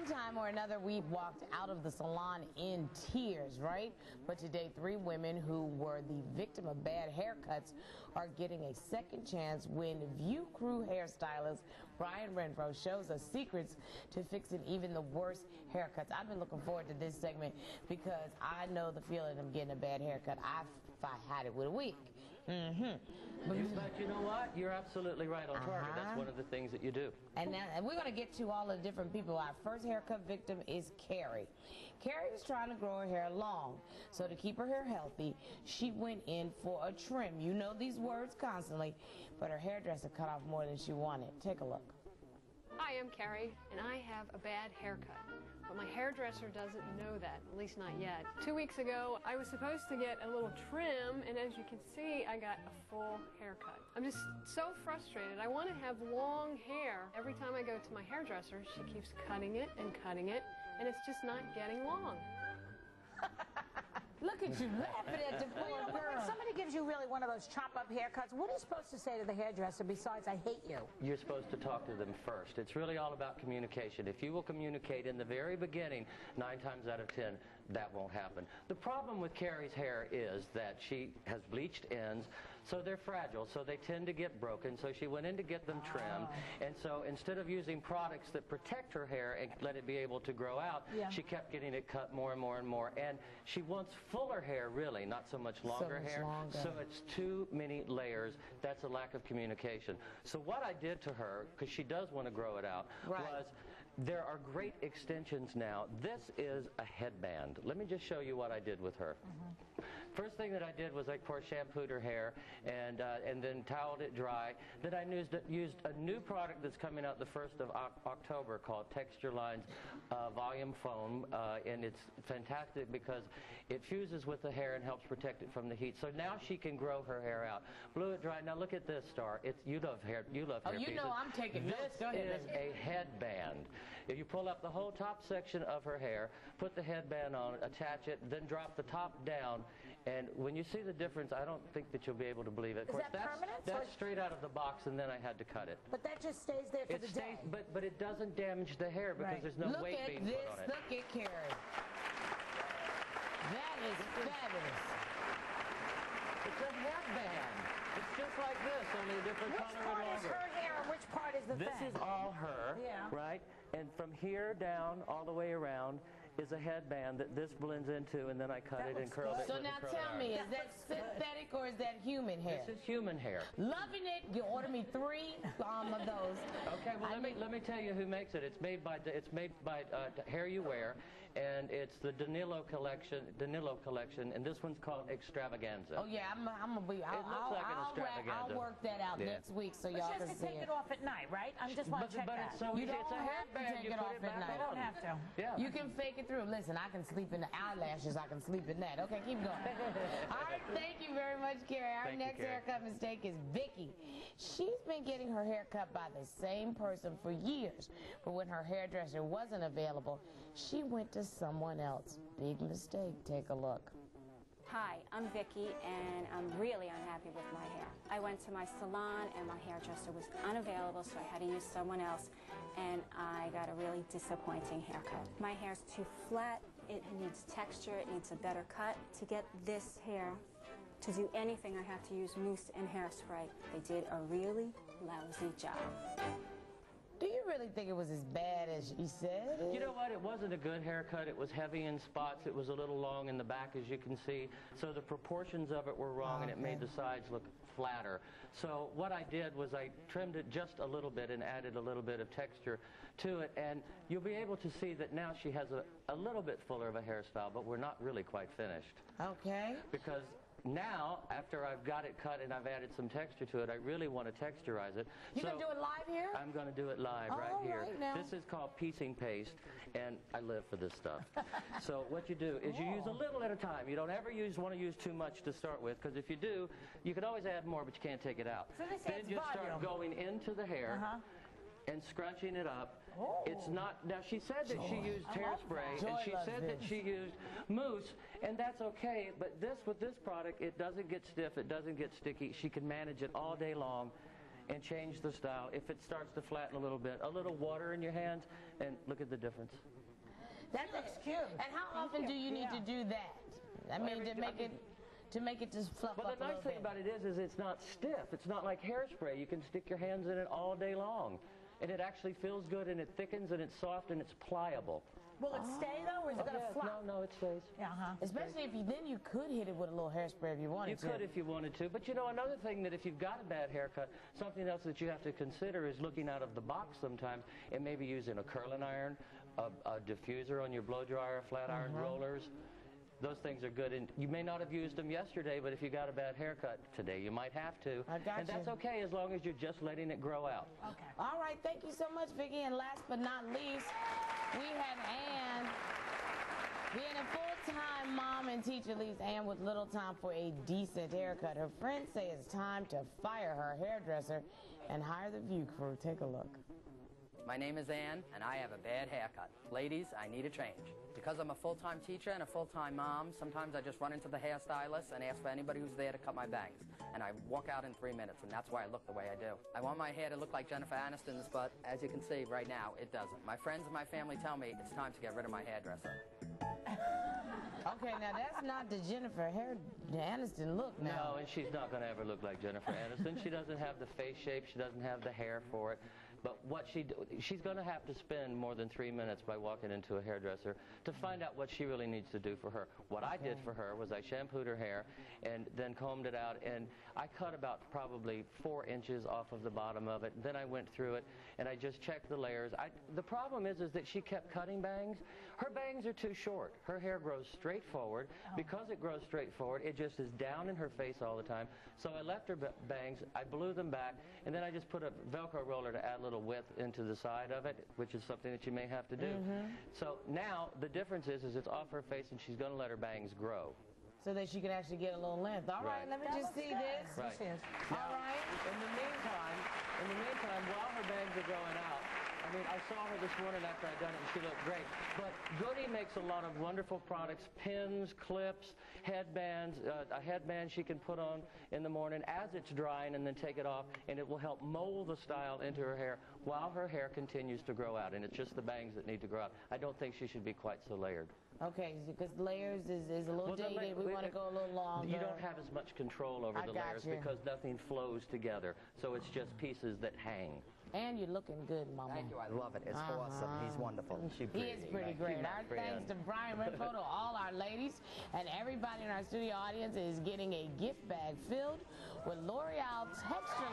time or another, we've walked out of the salon in tears, right? But today, 3 women who were the victim of bad haircuts are getting a second chance when View Crew hairstylist Bryant Renfroe shows us secrets to fixing even the worst haircuts. I've been looking forward to this segment because I know the feeling of getting a bad haircut. If I had it with a wig. But you know what? You're absolutely right on target. That's one of the things that you do. And we're going to get to all the different people. Our first haircut victim is Carrie. Carrie is trying to grow her hair long. So to keep her hair healthy, she went in for a trim. You know these words constantly, but her hairdresser cut off more than she wanted. Take a look. Hi, I'm Carrie, and I have a bad haircut. But my hairdresser doesn't know that, at least not yet. 2 weeks ago, I was supposed to get a little trim, and as you can see, I got a full haircut. I'm just so frustrated. I want to have long hair. Every time I go to my hairdresser, she keeps cutting it, and it's just not getting long. Look at you laughing at the poor girl. When somebody gives you really one of those chop-up haircuts, what are you supposed to say to the hairdresser besides, I hate you? You're supposed to talk to them first. It's really all about communication. If you will communicate in the very beginning, 9 times out of 10, that won't happen. The problem with Carrie's hair is that she has bleached ends, so they're fragile, so they tend to get broken, so she went in to get them trimmed, and so instead of using products that protect her hair and let it be able to grow out, she kept getting it cut more and more and more, and she wants fuller hair, really, not so much longer hair. So it's too many layers. That's a lack of communication. So what I did to her, because she does want to grow it out, was there are great extensions now. This is a headband. Let me just show you what I did with her. First thing that I did was I shampooed her hair and then toweled it dry. Then I used a new product that's coming out the 1st of October called Texture Line's Volume Foam, and it's fantastic because it fuses with the hair and helps protect it from the heat. So now she can grow her hair out. Blew it dry. Now look at this, Star. You love hair. You love hair pieces. You know I'm taking notes. This is a headband. If you pull up the whole top section of her hair, put the headband on, attach it, then drop the top down, and when you see the difference, I don't think that you'll be able to believe it. Of course, is that permanent? That's straight out of the box, and then I had to cut it. But that just stays there for the day. But it doesn't damage the hair because there's no weight being put on it. Look at Carrie. That is fabulous. It's a headband. It's just like this, only a different color and longer. Which part is her hair and which part is the thing? This is all her, right? And from here down, all the way around, is a headband that this blends into, and then I cut it and curled it. So now tell me, is that synthetic or is that human hair? This is human hair. Loving it. You order me 3 of those. Okay, well let me tell you who makes it. It's made by Hair You Wear, and it's the Danilo collection, and this one's called Extravaganza. Oh yeah, I'm gonna be. I'll work that out next week so y'all can see it. But she has to take it off at night, right? I just want to check that. It's so easy. It's a headband. You don't have to take it off at night. You don't have to. Yeah. You can fake it through. Listen, I can sleep in the eyelashes. I can sleep in that. Okay, keep going. All right, thank you very much, Carrie. Our next haircut mistake is Vicky. She's been getting her hair cut by the same person for years, but when her hairdresser wasn't available, she went to someone else. Big mistake. Take a look. Hi, I'm Vicky, and I'm really unhappy with my hair. I went to my salon, and my hairdresser was unavailable, so I had to use someone else, and I got a really disappointing haircut. My hair's too flat, it needs texture, it needs a better cut. To get this hair to do anything, I have to use mousse and hairspray. They did a really lousy job. Do you really think it was as bad as she said? You know what? It wasn't a good haircut. It was heavy in spots. It was a little long in the back, as you can see. So the proportions of it were wrong, and it made the sides look flatter. So what I did was I trimmed it just a little bit and added a little bit of texture to it. And you'll be able to see that now she has a little bit fuller of a hairstyle, but we're not really quite finished. Okay. Because now, after I've got it cut and I've added some texture to it, I really want to texturize it. You gonna do it live here? I'm going to do it live right here. This is called piecing paste, and I live for this stuff. So what you do is you use a little at a time. You don't ever want to use too much to start with, because if you do, you can always add more, but you can't take it out. So then you start going into the hair. And scrunching it up. It's not, now she said that she used hairspray, and she said that she used mousse, and that's okay, but with this product, it doesn't get stiff, it doesn't get sticky. She can manage it all day long and change the style. If it starts to flatten a little bit, a little water in your hands, and look at the difference. That's cute. And how often do you need to do that? I mean, to make it just fluff Well, up the a nice little thing bit. about it is it's not stiff. It's not like hairspray. You can stick your hands in it all day long. And it actually feels good, and it thickens, and it's soft, and it's pliable. Will it stay, though, or is it going to flop? No, it stays. Yeah, Especially if you could hit it with a little hairspray if you wanted to. You could if you wanted to. But, you know, another thing that if you've got a bad haircut, something else that you have to consider is looking out of the box sometimes and maybe using a curling iron, a diffuser on your blow dryer, flat iron rollers. Those things are good, and you may not have used them yesterday, but if you got a bad haircut today, you might have to. I got and that's okay as long as you're just letting it grow out. Okay. All right, thank you so much, Vicki. And last but not least, we have Ann. Being a full-time mom and teacher leaves Ann with little time for a decent haircut. Her friends say it's time to fire her hairdresser and hire the View crew. Take a look. My name is Ann, and I have a bad haircut. Ladies, I need a change. Because I'm a full-time teacher and a full-time mom, sometimes I just run into the hairstylist and ask for anybody who's there to cut my bangs. And I walk out in 3 minutes, and that's why I look the way I do. I want my hair to look like Jennifer Aniston's, but as you can see right now, it doesn't. My friends and my family tell me it's time to get rid of my hairdresser. Okay, now that's not the Jennifer Aniston look now. No, and she's not going to ever look like Jennifer Aniston. She doesn't have the face shape. She doesn't have the hair for it. But what she's going to have to spend more than 3 minutes by walking into a hairdresser to find out what she really needs to do for her. What I did for her was I shampooed her hair and then combed it out, and I cut about probably 4 inches off of the bottom of it. Then I went through it and I just checked the layers. The problem is that she kept cutting bangs. Her bangs are too short. Her hair grows straight forward. Because it grows straight forward, it just is down in her face all the time. So I left her bangs, I blew them back, and then I just put a Velcro roller to add a little width into the side of it, which is something that you may have to do. So now the difference is it's off her face, and she's going to let her bangs grow. So that she can actually get a little length. All right, let me just see this. Right. All right. In the meantime, while her bangs are growing out, I mean, I saw her this morning after I'd done it, and she looked great. But Goody makes a lot of wonderful products, pins, clips, headbands, a headband she can put on in the morning as it's drying and then take it off, and it will help mold the style into her hair while her hair continues to grow out, and it's just the bangs that need to grow out. I don't think she should be quite so layered. Okay, because layers is a little dated. We want to go a little longer. You don't have as much control over the layers because nothing flows together, so it's just pieces that hang. And you're looking good, Mama. Thank you. I love it. It's awesome. He's wonderful. He is pretty great. Our thanks to Bryant Renfroe, to all our ladies, and everybody in our studio audience is getting a gift bag filled with L'Oreal Texture